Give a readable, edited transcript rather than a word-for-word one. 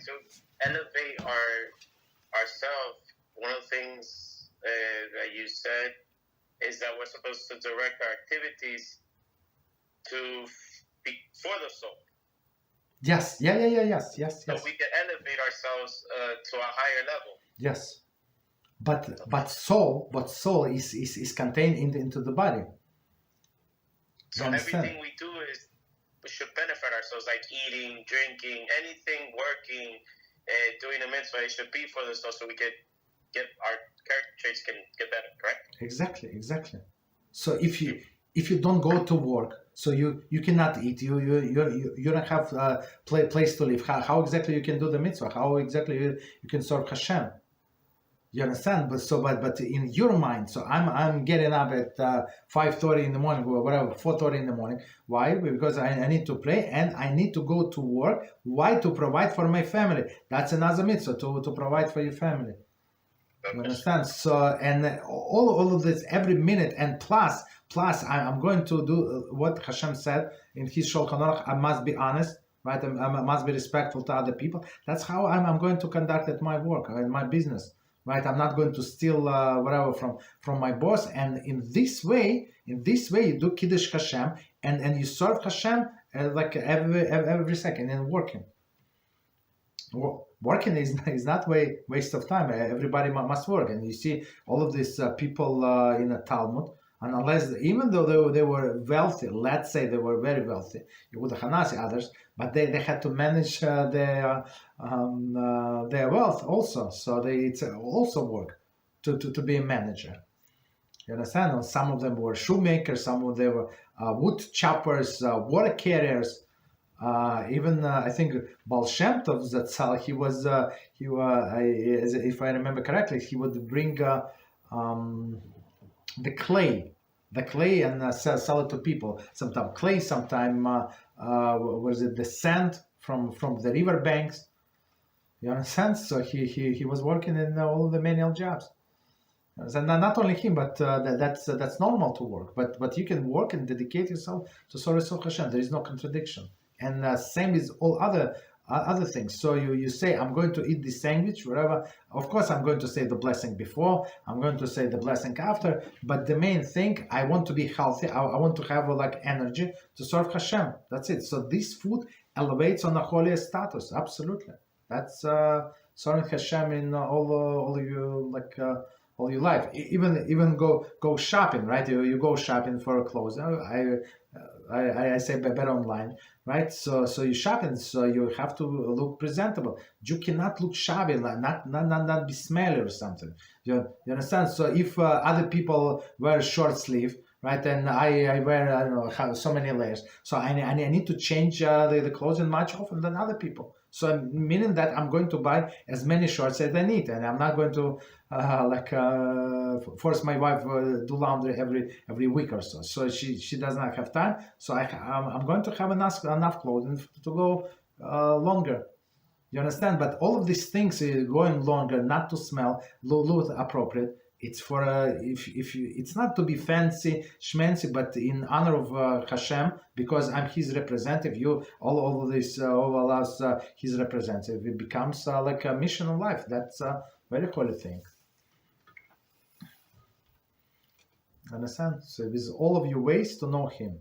to elevate ourselves, one of the things that you said is that we're supposed to direct our activities to be for the soul. Yes. Yes. So we can elevate ourselves to a higher level. Yes. But soul is contained into the body. So everything we do we should benefit ourselves, like eating, drinking, anything, working, doing a mitzvah. It should be for the soul, so we could get our character traits can get better, correct? Exactly. So if you don't go to work, so you cannot eat, you don't have a place to live. How exactly you can do the mitzvah? How exactly you can serve Hashem? You understand? But in your mind, so I'm getting up at 5:30 in the morning or whatever, 4:30 in the morning. Why? Because I need to pray and I need to go to work. Why? To provide for my family. That's another mitzvah, to provide for your family. You understand? So, and all of this every minute, and plus I'm going to do what Hashem said in His Shulchan Aruch. I must be honest, right? I must be respectful to other people. That's how I'm going to conduct at my work, in my business, right? I'm not going to steal whatever from my boss. And in this way, you do Kiddush Hashem, and you serve Hashem like every second and working. Working is not waste of time. Everybody must work, and you see all of these people in the Talmud, and unless, even though they were wealthy, let's say they were very wealthy, Yehuda Hanasi, others, but they had to manage their wealth also. So it's also work to be a manager. You understand? And some of them were shoemakers, some of them were wood choppers, water carriers. Even I think Baal Shem Tov Zatzal, he was if I remember correctly, he would bring the clay and sell it to people. Sometimes clay, sometimes was it the sand from the river banks. You understand? So he was working in all the manual jobs. And not only him, but that's normal to work. But you can work and dedicate yourself to serve Hashem. There is no contradiction. And same is all other things. So you say, I'm going to eat this sandwich, whatever. Of course, I'm going to say the blessing before. I'm going to say the blessing after. But the main thing, I want to be healthy. I want to have energy to serve Hashem. That's it. So this food elevates on the holiest status. Absolutely. That's serving Hashem in all of you all your life. Even go shopping, right? You go shopping for clothes. I say better online, right? So you shopping, so you have to look presentable. You cannot look shabby, not be smelly or something. You understand? So if other people wear short sleeve, right, and I wear, I don't know, have so many layers, so I need to change the clothing much often than other people. So meaning that I'm going to buy as many shorts as I need, and I'm not going to force my wife do laundry every week or so. So she does not have time. So I'm going to have enough clothing to go longer. You understand? But all of these things going longer, not to smell, look appropriate. It's for if you, it's not to be fancy, schmancy, but in honor of Hashem, because I'm His representative. You all of this all of us His representative. It becomes like a mission of life. That's a very holy thing. Understand? So with all of your ways to know Him.